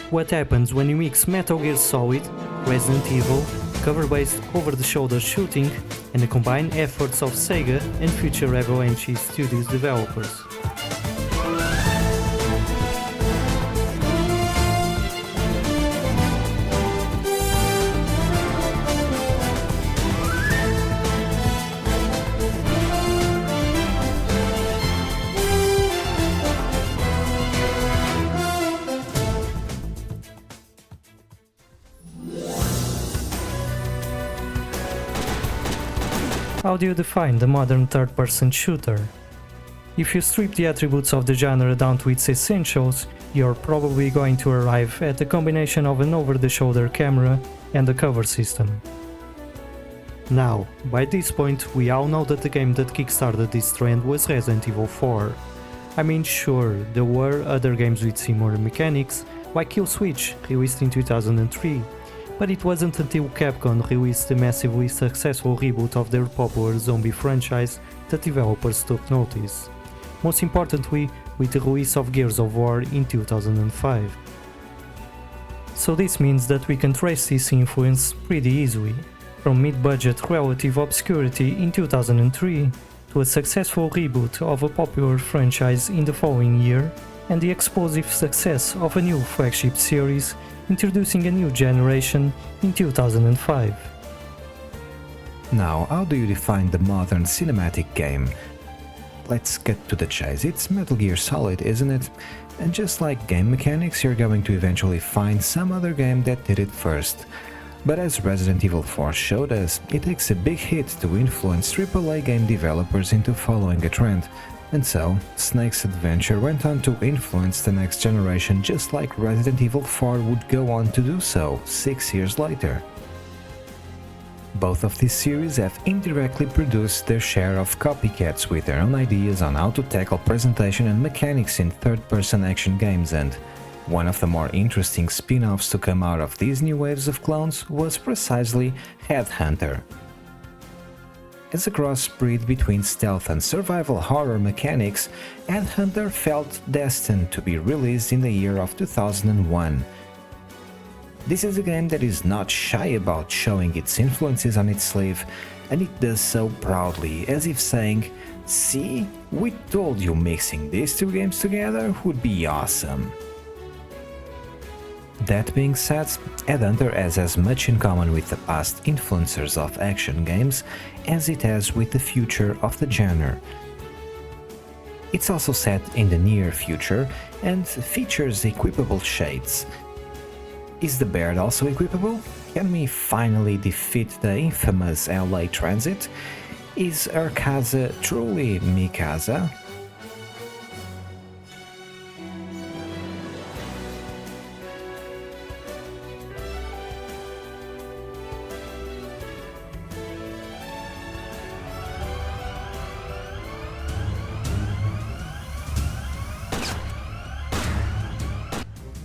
What happens when you mix Metal Gear Solid, Resident Evil, cover-based over-the-shoulder shooting, and the combined efforts of Sega and future Avalanche Studios developers. How do you define the modern third-person shooter? If you strip the attributes of the genre down to its essentials, you're probably going to arrive at a combination of an over-the-shoulder camera and a cover system. Now, by this point, we all know that the game that kickstarted this trend was Resident Evil 4. I mean, sure, there were other games with similar mechanics, like Kill Switch, released in 2003, but it wasn't until Capcom released the massively successful reboot of their popular zombie franchise that developers took notice. Most importantly, with the release of Gears of War in 2005. So this means that we can trace this influence pretty easily, from mid-budget relative obscurity in 2003 to a successful reboot of a popular franchise in the following year, and the explosive success of a new flagship series introducing a new generation in 2005. Now, how do you define the modern cinematic game? Let's get to the chase. It's Metal Gear Solid, isn't it? And just like game mechanics, you're going to eventually find some other game that did it first. But as Resident Evil 4 showed us, it takes a big hit to influence AAA game developers into following a trend. And so, Snake's adventure went on to influence the next generation just like Resident Evil 4 would go on to do so 6 years later. Both of these series have indirectly produced their share of copycats with their own ideas on how to tackle presentation and mechanics in third-person action games, and one of the more interesting spin-offs to come out of these new waves of clones was precisely Headhunter. As a crossbreed between stealth and survival horror mechanics, Headhunter felt destined to be released in the year of 2001. This is a game that is not shy about showing its influences on its sleeve, and it does so proudly, as if saying, "See, we told you mixing these two games together would be awesome." That being said, Headhunter has as much in common with the past influencers of action games as it has with the future of the genre. It's also set in the near future and features equipable shades. Is the Baird also equipable? Can we finally defeat the infamous LA Transit? Is Arkaza truly Mikasa?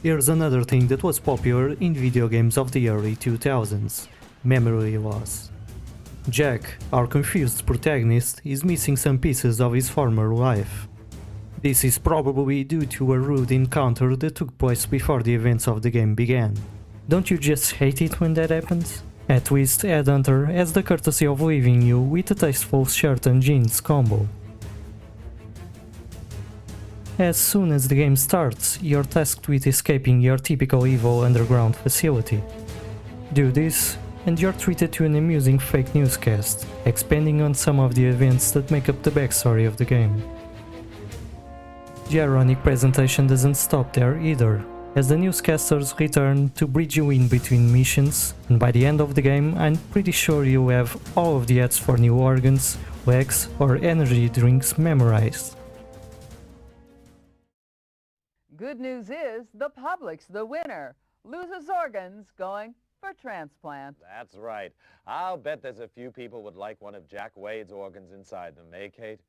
Here's another thing that was popular in video games of the early 2000s, memory loss. Jack, our confused protagonist, is missing some pieces of his former life. This is probably due to a rude encounter that took place before the events of the game began. Don't you just hate it when that happens? At least Headhunter has the courtesy of leaving you with a tasteful shirt and jeans combo. As soon as the game starts, you're tasked with escaping your typical evil underground facility. Do this, and you're treated to an amusing fake newscast, expanding on some of the events that make up the backstory of the game. The ironic presentation doesn't stop there either, as the newscasters return to bridge you in between missions, and by the end of the game I'm pretty sure you have all of the ads for new organs, legs or energy drinks memorized. Good news is the public's the winner. Loses organs going for transplant. That's right. I'll bet there's a few people would like one of Jack Wade's organs inside them, eh, Kate?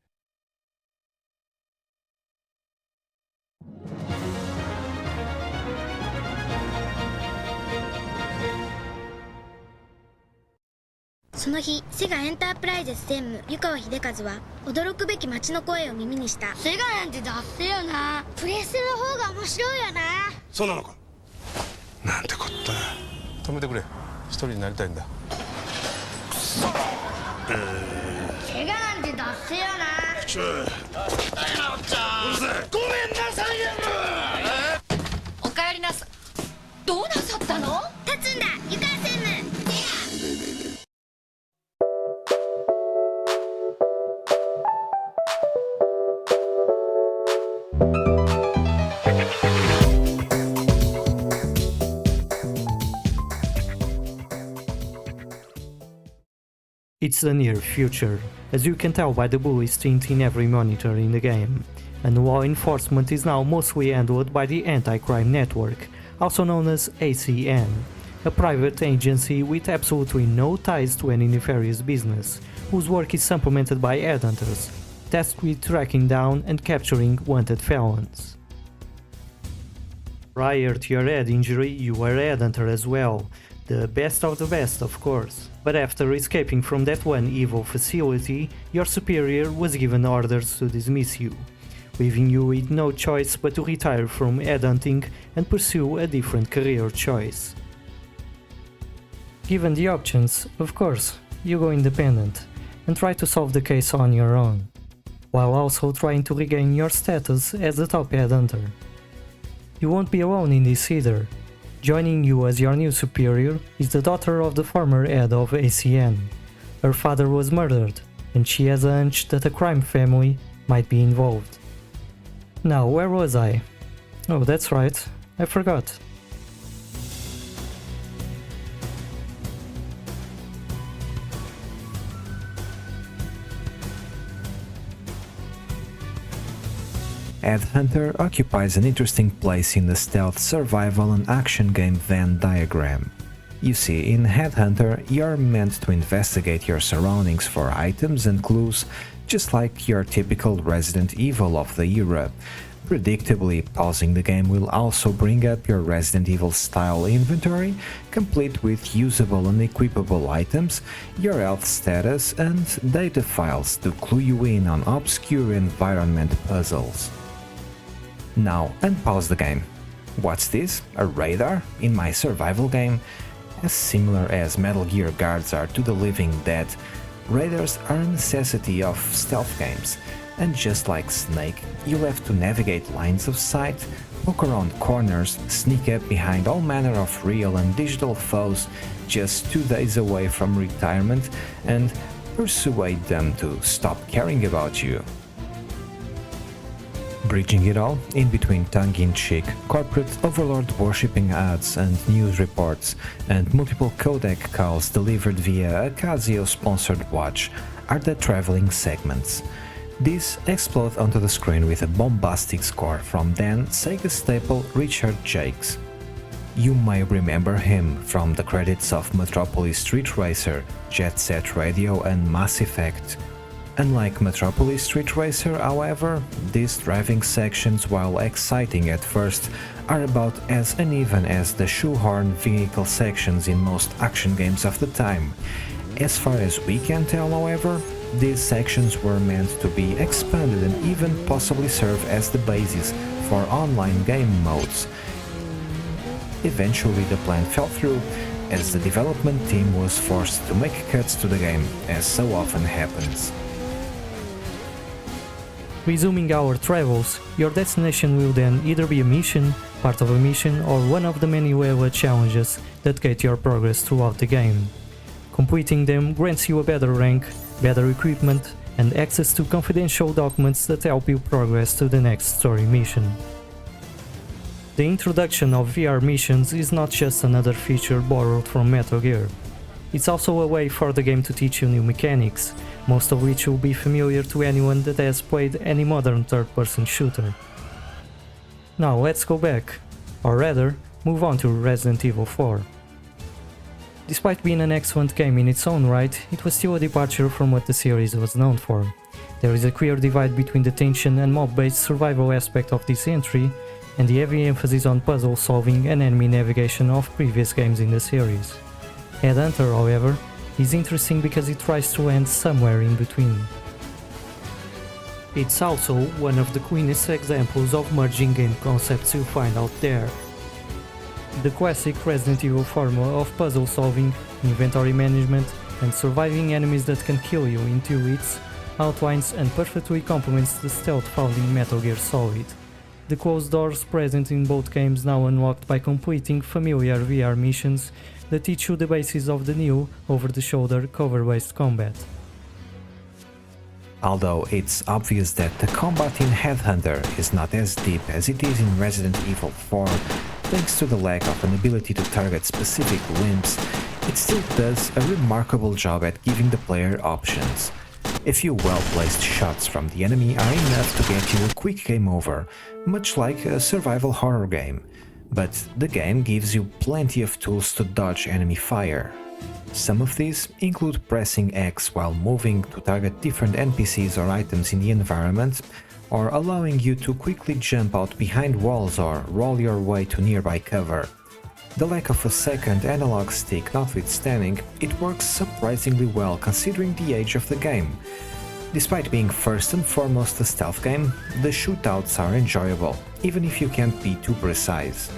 その日、セガエンタープライゼス専務湯川秀和は驚くべき街の声を耳にした。セガなんてダッセよな。プレステの方が面白いよな。そうなのか。なんてこった止めてくれ一人になりたいんだ怪我なんてダッセやなちょうるせえごめんなさいよおかえりなさどうなさったの立つんだ湯川専務 It's the near future, as you can tell by the bullies tint in every monitor in the game, and law enforcement is now mostly handled by the Anti-Crime Network, also known as ACN, a private agency with absolutely no ties to any nefarious business, whose work is supplemented by headhunters, tasked with tracking down and capturing wanted felons. Prior to your head injury, you were a headhunter as well, the best of the best, of course. But after escaping from that one evil facility, your superior was given orders to dismiss you, leaving you with no choice but to retire from headhunting and pursue a different career choice. Given the options, of course, you go independent and try to solve the case on your own, while also trying to regain your status as a top headhunter. You won't be alone in this either. Joining you as your new superior is the daughter of the former head of ACN. Her father was murdered, and she has a hunch that a crime family might be involved. Now, where was I? Oh, that's right, I forgot. Headhunter occupies an interesting place in the stealth, survival and action game Venn diagram. You see, in Headhunter, you're meant to investigate your surroundings for items and clues, just like your typical Resident Evil of the era. Predictably, pausing the game will also bring up your Resident Evil style inventory, complete with usable and equipable items, your health status and data files to clue you in on obscure environment puzzles. Now, unpause the game. What's this? A radar? In my survival game? As similar as Metal Gear guards are to the living dead, radars are a necessity of stealth games, and just like Snake, you'll have to navigate lines of sight, poke around corners, sneak up behind all manner of real and digital foes just 2 days away from retirement, and persuade them to stop caring about you. Bridging it all, in between tongue-in-cheek, corporate overlord worshipping ads and news reports, and multiple codec calls delivered via a Casio-sponsored watch, are the traveling segments. These explode onto the screen with a bombastic score from then Sega staple Richard Jacques. You may remember him from the credits of Metropolis Street Racer, Jet Set Radio and Mass Effect. Unlike Metropolis Street Racer, however, these driving sections, while exciting at first, are about as uneven as the shoehorn vehicle sections in most action games of the time. As far as we can tell, however, these sections were meant to be expanded and even possibly serve as the basis for online game modes. Eventually the plan fell through, as the development team was forced to make cuts to the game, as so often happens. Resuming our travels, your destination will then either be a mission, part of a mission, or one of the many level challenges that gate your progress throughout the game. Completing them grants you a better rank, better equipment, and access to confidential documents that help you progress to the next story mission. The introduction of VR missions is not just another feature borrowed from Metal Gear. It's also a way for the game to teach you new mechanics, most of which will be familiar to anyone that has played any modern third-person shooter. Now let's go back, or rather, move on to Resident Evil 4. Despite being an excellent game in its own right, it was still a departure from what the series was known for. There is a clear divide between the tension and mob-based survival aspect of this entry, and the heavy emphasis on puzzle solving and enemy navigation of previous games in the series. Headhunter, however, is interesting because it tries to land somewhere in between. It's also one of the cleanest examples of merging game concepts you'll find out there. The classic Resident Evil formula of puzzle solving, inventory management, and surviving enemies that can kill you in 2 hits outlines and perfectly complements the stealth found in Metal Gear Solid. The closed doors present in both games now unlocked by completing familiar VR missions that teach you the basis of the new, over-the-shoulder, cover-based combat. Although it's obvious that the combat in Headhunter is not as deep as it is in Resident Evil 4, thanks to the lack of an ability to target specific limbs, it still does a remarkable job at giving the player options. A few well-placed shots from the enemy are enough to get you a quick game over, much like a survival horror game, but the game gives you plenty of tools to dodge enemy fire. Some of these include pressing X while moving to target different NPCs or items in the environment, or allowing you to quickly jump out behind walls or roll your way to nearby cover. The lack of a second analog stick notwithstanding, it works surprisingly well considering the age of the game. Despite being first and foremost a stealth game, the shootouts are enjoyable, even if you can't be too precise.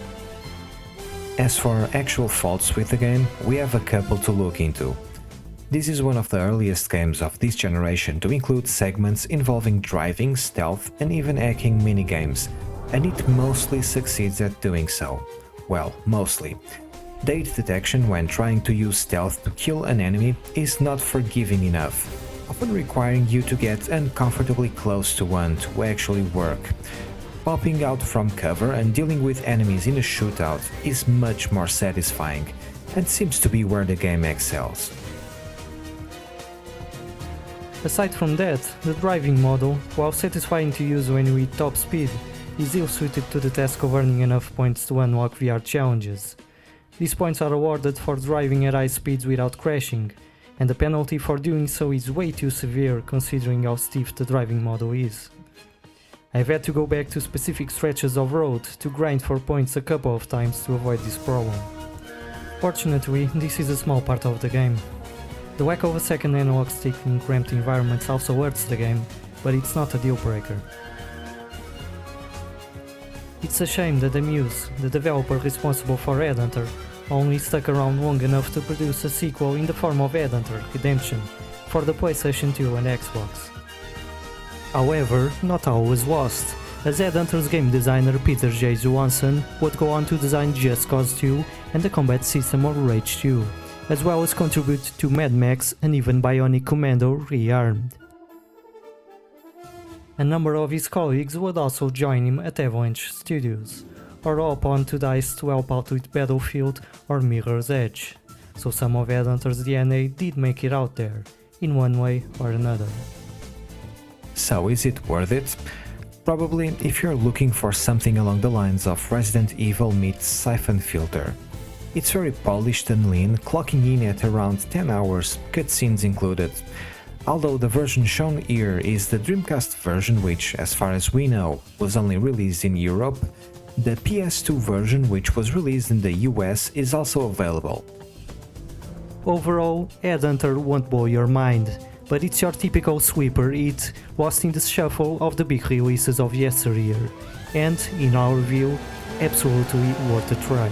As for actual faults with the game, we have a couple to look into. This is one of the earliest games of this generation to include segments involving driving, stealth, and even hacking minigames, and it mostly succeeds at doing so. Well, mostly. Date detection when trying to use stealth to kill an enemy is not forgiving enough, often requiring you to get uncomfortably close to one to actually work. Popping out from cover and dealing with enemies in a shootout is much more satisfying, and seems to be where the game excels. Aside from that, the driving model, while satisfying to use when you hit top speed, is ill suited to the task of earning enough points to unlock VR challenges. These points are awarded for driving at high speeds without crashing, and the penalty for doing so is way too severe considering how stiff the driving model is. I've had to go back to specific stretches of road to grind for points a couple of times to avoid this problem. Fortunately, this is a small part of the game. The lack of a second analog stick in cramped environments also hurts the game, but it's not a deal breaker. It's a shame that the Muse, the developer responsible for Headhunter, only stuck around long enough to produce a sequel in the form of Headhunter Redemption for the PlayStation 2 and Xbox. However, not all was lost, as Headhunter's game designer Peter J. Johansson would go on to design Just Cause 2 and the combat system of Rage 2, as well as contribute to Mad Max and even Bionic Commando Rearmed. A number of his colleagues would also join him at Avalanche Studios, or hop on to DICE to help out with Battlefield or Mirror's Edge, so some of Headhunter's DNA did make it out there, in one way or another. So is it worth it? Probably if you're looking for something along the lines of Resident Evil meets Siphon Filter. It's very polished and lean, clocking in at around 10 hours, cutscenes included. Although the version shown here is the Dreamcast version which, as far as we know, was only released in Europe, the PS2 version which was released in the US is also available. Overall, Headhunter won't blow your mind, but it's your typical sweeper hit lost in the shuffle of the big releases of yesteryear, and, in our view, absolutely worth a try.